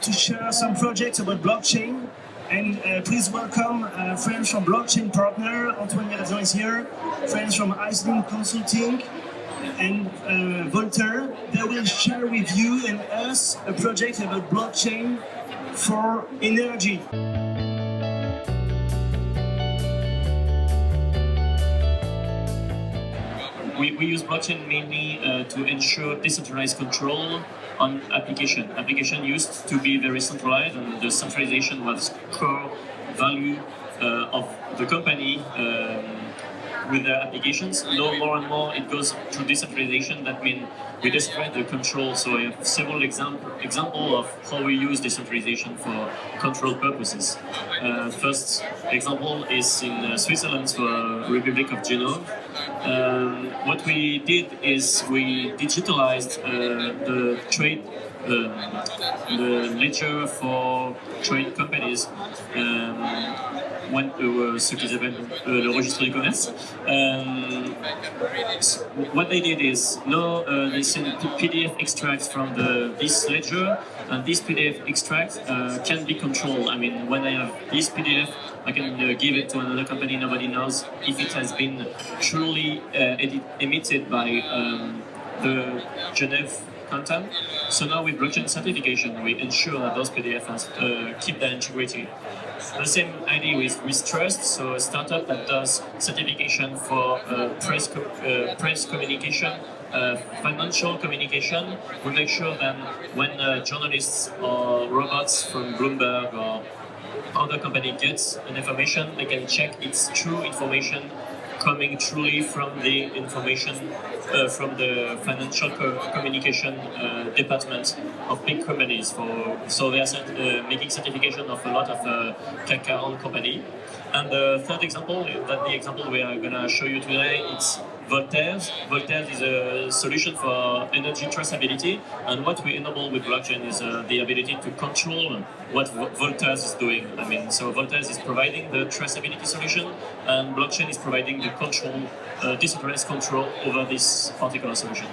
to share some projects about blockchain. And please welcome friends from Blockchain Partner. Antoine Yeretzian is here. Friends from ISlean Consulting and Volterres. They will share with you and us a project about blockchain for energy. We use blockchain mainly to ensure decentralized control on application. Application used to be very centralized, and the centralization was core value of the company with their applications. Now more and more it goes to decentralization. That means we decentralize the control. So I have several examples of how we use decentralization for control purposes. First example is in Switzerland for Republic of Genoa. What we did is we digitalized the trade, the ledger for trade companies. Ce qu'ils appellent le registre du commerce. What they did is now they send PDF extracts from this ledger, and this PDF extract can be controlled. I mean, when I have this PDF, I can give it to another company. Nobody knows if it has been truly emitted by the Geneva content. So now with blockchain certification, we ensure that those PDFs keep their integrity. The same idea with Trust, so a startup that does certification for press communication, financial communication. We make sure that when journalists or robots from Bloomberg or other company gets an information, they can check it's true information coming truly from the information from the financial communication department of big companies. So they are making certification of a lot of CAC 40 company. And the third example, the example we are going to show you today, it's Volterres. Volterres is a solution for energy traceability, and what we enable with blockchain is the ability to control what Volterres is doing. I mean, so Volterres is providing the traceability solution, and blockchain is providing the control, decentralized control over this particular solution.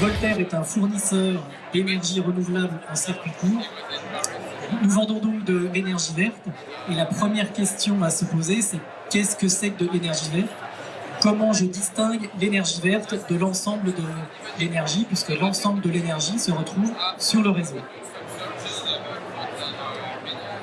Volterres est un fournisseur d'énergie renouvelable en circuit court. Nous vendons donc de l'énergie verte, et la première question à se poser, c'est qu'est-ce que c'est que de l'énergie verte? Comment je distingue l'énergie verte de l'ensemble de l'énergie, puisque l'ensemble de l'énergie se retrouve sur le réseau?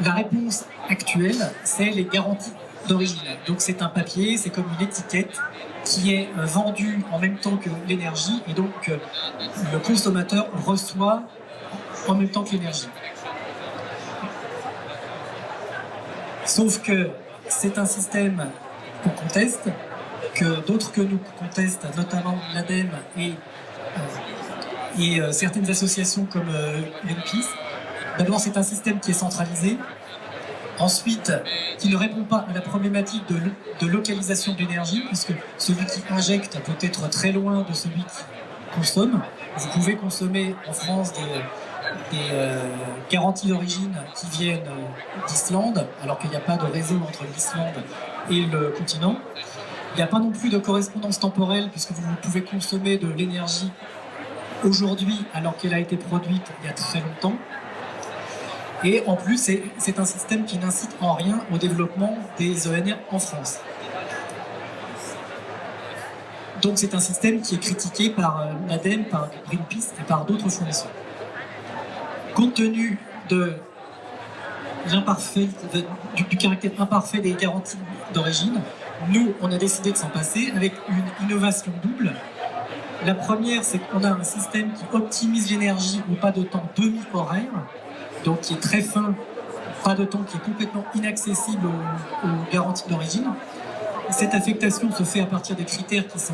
La réponse actuelle, c'est les garanties d'origine. Donc c'est un papier, c'est comme une étiquette qui est vendue en même temps que l'énergie, et donc le consommateur reçoit en même temps que l'énergie. Sauf que c'est un système qu'on conteste, que d'autres que nous contestent, notamment l'ADEME et certaines associations comme Greenpeace. D'abord, c'est un système qui est centralisé. Ensuite, qui ne répond pas à la problématique de localisation d'énergie, puisque celui qui injecte peut être très loin de celui qui consomme. Vous pouvez consommer en France des garanties d'origine qui viennent d'Islande, alors qu'il n'y a pas de réseau entre l'Islande et le continent. Il n'y a pas non plus de correspondance temporelle, puisque vous pouvez consommer de l'énergie aujourd'hui alors qu'elle a été produite il y a très longtemps. Et en plus, c'est un système qui n'incite en rien au développement des ENR en France. Donc c'est un système qui est critiqué par l'ADEME, par Greenpeace et par d'autres fournisseurs. Compte tenu de du caractère imparfait des garanties d'origine, nous, on a décidé de s'en passer avec une innovation double. La première, c'est qu'on a un système qui optimise l'énergie au pas de temps demi-horaire, donc qui est très fin, pas de temps qui est complètement inaccessible aux garanties d'origine. Cette affectation se fait à partir des critères qui sont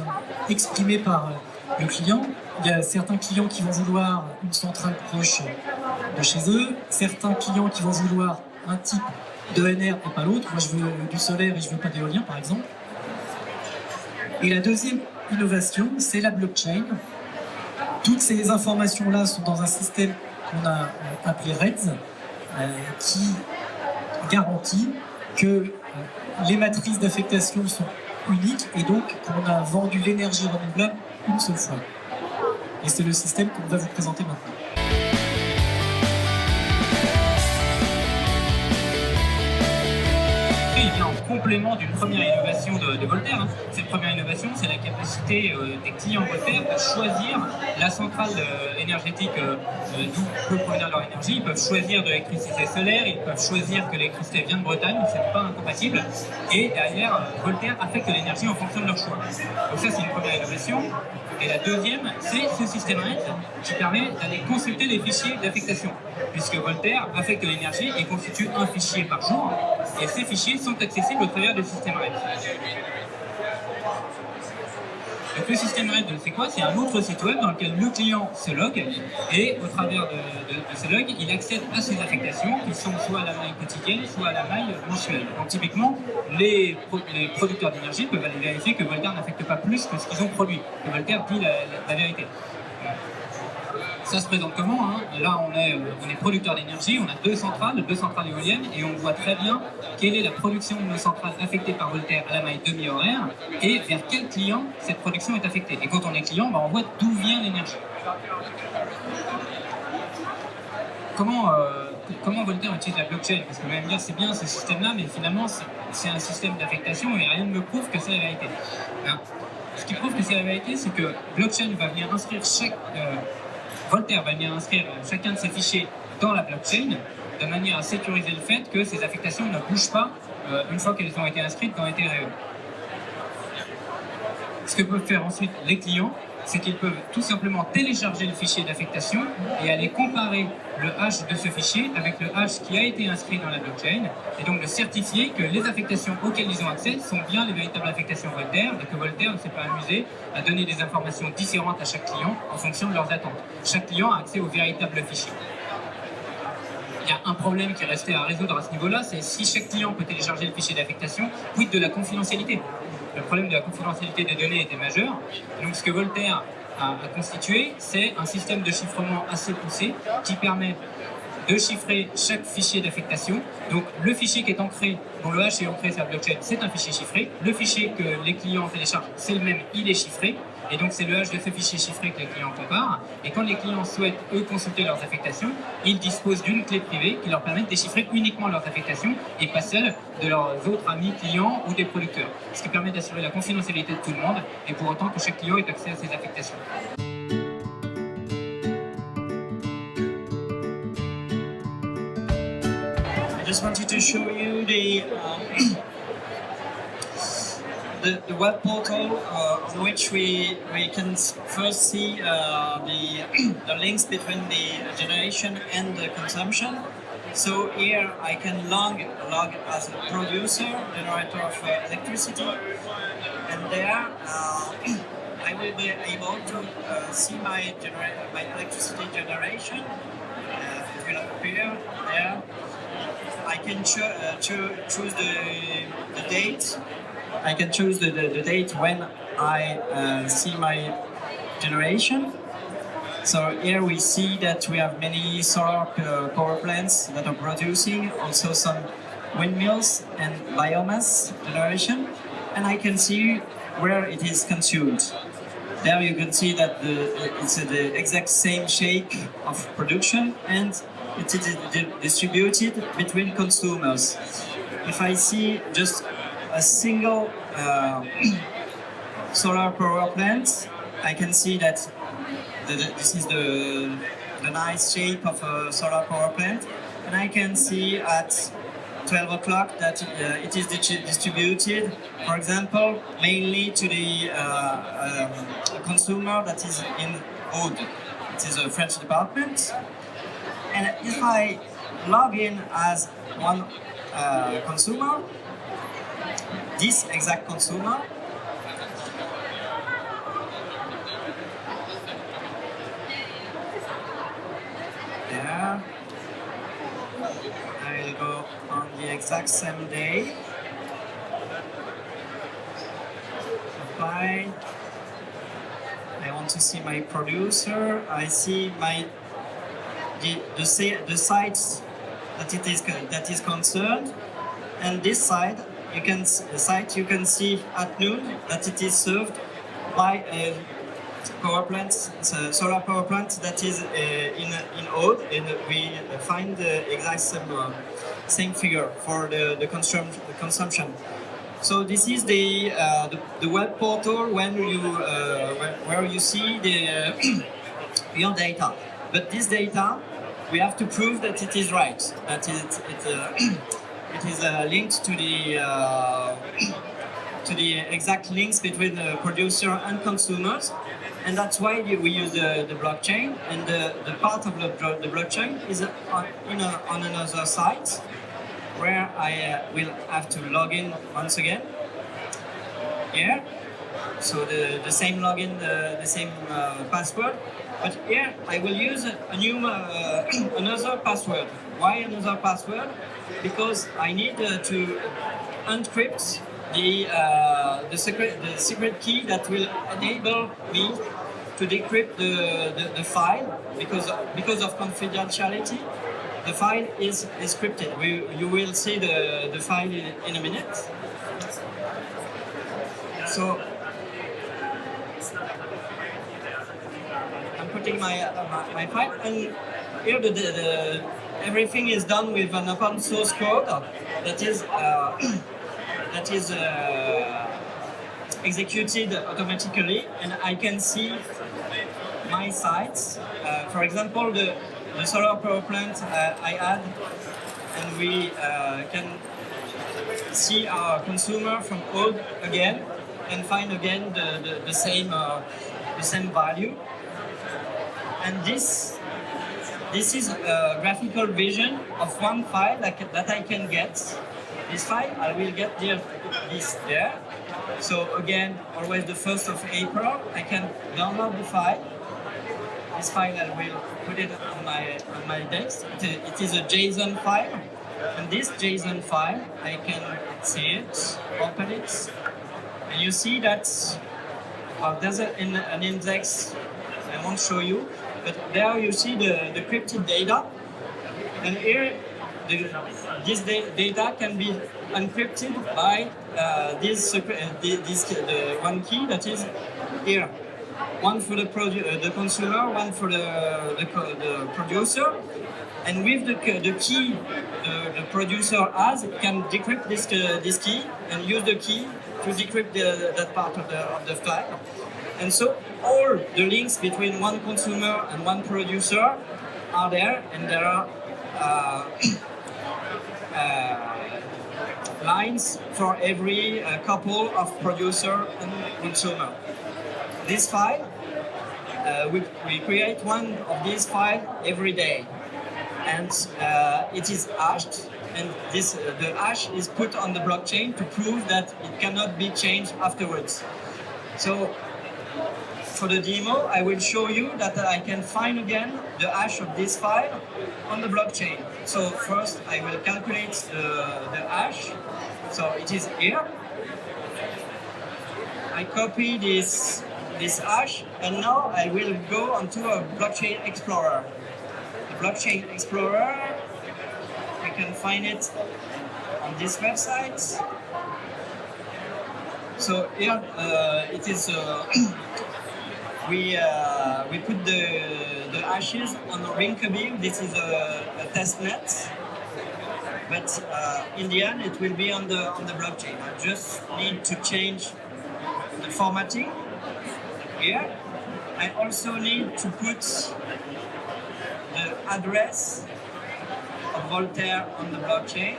exprimés par le client. Il y a certains clients qui vont vouloir une centrale proche de chez eux, certains clients qui vont vouloir un type d'ENR et pas l'autre. Moi, je veux du solaire et je veux pas d'éolien, par exemple. Et la deuxième innovation, c'est la blockchain. Toutes ces informations-là sont dans un système qu'on a appelé REDS, qui garantit que les matrices d'affectation sont uniques et donc qu'on a vendu l'énergie renouvelable une seule fois. Et c'est le système qu'on va vous présenter maintenant. Il vient en complément d'une première innovation de Volterres. Cette première innovation, c'est la capacité des clients Volterres de choisir la centrale énergétique d'où peut provenir leur énergie. Ils peuvent choisir de l'électricité solaire, ils peuvent choisir que l'électricité vient de Bretagne, c'est pas incompatible. Et derrière, Volterres affecte l'énergie en fonction de leur choix. Donc ça, c'est une première innovation. Et la deuxième, c'est ce système RED qui permet d'aller consulter les fichiers d'affectation. Puisque Volterres affecte l'énergie et constitue un fichier par jour. Et ces fichiers sont accessibles au travers du système RED. Donc le système RED, c'est quoi? C'est un autre site web dans lequel le client se logue et au travers de ce log, il accède à ses affectations qui sont soit à la maille quotidienne, soit à la maille mensuelle. Donc typiquement, les producteurs d'énergie peuvent aller vérifier que Volterres n'affecte pas plus que ce qu'ils ont produit. Que Volterres dit la vérité. Ça se présente comment, hein? Là, on est producteur d'énergie, on a deux centrales éoliennes, et on voit très bien quelle est la production de nos centrales affectées par Volterres à la maille demi-horaire et vers quel client cette production est affectée. Et quand on est client, on voit d'où vient l'énergie. Comment Volterres utilise la blockchain? Parce que vous allez me dire, c'est bien ce système-là, mais finalement, c'est un système d'affectation et rien ne me prouve que c'est la vérité. Hein? Ce qui prouve que c'est la vérité, c'est que blockchain va venir inscrire Volterres va venir inscrire chacun de ses fichiers dans la blockchain de manière à sécuriser le fait que ces affectations ne bougent pas une fois qu'elles ont été inscrites dans Ethereum. Ce que peuvent faire ensuite les clients, c'est qu'ils peuvent tout simplement télécharger le fichier d'affectation et aller comparer le hash de ce fichier avec le hash qui a été inscrit dans la blockchain et donc de certifier que les affectations auxquelles ils ont accès sont bien les véritables affectations Volterres et que Volterres ne s'est pas amusé à donner des informations différentes à chaque client en fonction de leurs attentes. Chaque client a accès au véritable fichier. Il y a un problème qui restait à résoudre à ce niveau-là, c'est si chaque client peut télécharger le fichier d'affectation, quid de la confidentialité? Le problème de la confidentialité des données était majeur. Donc ce que Volterres a constitué, c'est un système de chiffrement assez poussé qui permet de chiffrer chaque fichier d'affectation. Donc le fichier qui est ancré, dont le hash est ancré sur la blockchain, c'est un fichier chiffré. Le fichier que les clients téléchargent, c'est le même, il est chiffré. Et donc c'est le hash de ce fichier chiffré que les clients comparent. Et quand les clients souhaitent, eux, consulter leurs affectations, ils disposent d'une clé privée qui leur permet de déchiffrer uniquement leurs affectations et pas celles de leurs autres amis clients ou des producteurs. Ce qui permet d'assurer la confidentialité de tout le monde et pour autant que chaque client ait accès à ses affectations. I just wanted to show you the web portal on which we can first see the links between the generation and the consumption. So here I can log as a producer, generator of electricity, and there I will be able to see my electricity generation. It will appear there. I can choose the date. I can choose the date when I see my generation. So here we see that we have many solar power plants that are producing, also some windmills and biomass generation, and I can see where it is consumed. There you can see that it's the exact same shake of production and it is distributed between consumers. If I see just a single solar power plant, I can see that this is the nice shape of a solar power plant, and I can see at 12 o'clock that it is distributed, for example, mainly to the consumer that is in Aude. It is a French department. And if I log in as one consumer, this exact consumer, there, I will go on the exact same day, apply, I want to see my producer, I see my the sites that is concerned, and this side you can see at noon that it is served by a power plant, it's a solar power plant that is in Aude, and we find the exact same figure for the consumption. So this is the web portal when you where you see your data. But this data, we have to prove that it is right, that it is linked to the exact links between the producer and consumers, and that's why we use the blockchain. And the part of the blockchain is on another site, where I will have to log in once again here. So the same login, the same password, but here I will use a new another password. Why another password? Because I need to encrypt the secret key that will enable me to decrypt the file, because of confidentiality. The file is encrypted. You will see the file in a minute. So I'm putting my file, and here everything is done with an open source code that is executed automatically, and I can see my sites. For example, the solar power plant I had, and we can see our consumer from Aude again and find again the same value. And this is a graphical vision of one file that I can get. This file I will get this there. So again, always the 1st of April, I can download the file. This file I will put it on my desk. It is a JSON file, and this JSON file I can see it, open it, and you see that there's an index. I won't show you, but there you see the crypted data, and here this data can be encrypted by the one key that is here. One for the consumer, one for the producer, and with the key the producer has, can decrypt this key and use the key to decrypt that part of the file. And so all the links between one consumer and one producer are there, and there are lines for every couple of producer and consumer. This file, we create one of these files every day, and it is hashed, and the hash is put on the blockchain to prove that it cannot be changed afterwards. So for the demo, I will show you that I can find again the hash of this file on the blockchain. So first I will calculate the hash. So it is here. I copy this hash, and now I will go onto a blockchain explorer. The blockchain explorer, I can find it on this website. So here it is. We put the hashes on a Ring-Kabir. This is a test net, but in the end it will be on the blockchain. I just need to change the formatting here. I also need to put the address of Volterres on the blockchain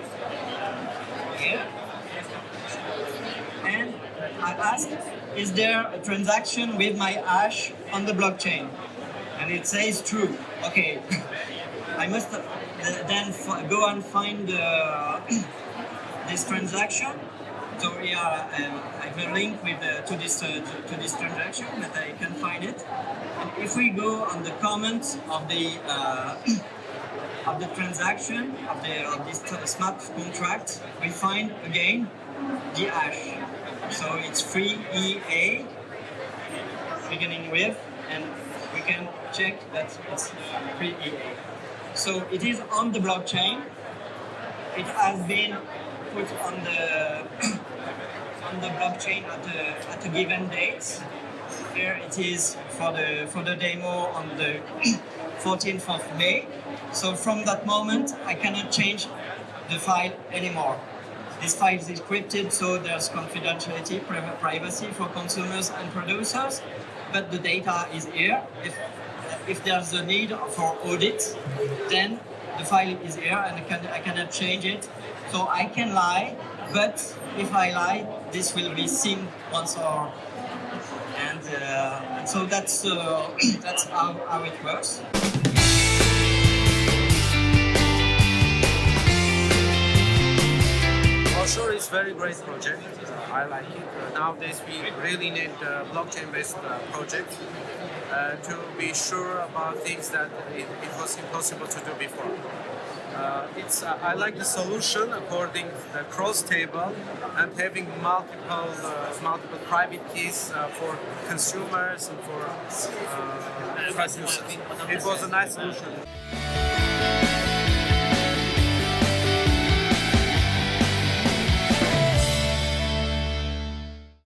here, and I ask, is there a transaction with my hash on the blockchain? And it says true. Okay, I must then go and find this transaction. So here I have a link to this transaction that I can find it. And if we go on the comments of the transaction of this smart contract, we find again the hash. So it's 3EA beginning with, and we can check that it's 3EA. So it is on the blockchain. It has been put on the blockchain at a given date. here it is for the demo on the 14th of May. So from that moment, I cannot change the file anymore. This file is encrypted, so there's confidentiality, privacy for consumers and producers, but the data is here. If there's a need for audit, then the file is here and I cannot change it. So I can lie, but if I lie, this will be seen once or. And so that's how it works. For sure, it's a very great project. I like it. Nowadays, we really need blockchain-based projects to be sure about things that it was impossible to do before. I like the solution according to the cross table and having multiple private keys for consumers and for producers. It was a nice solution.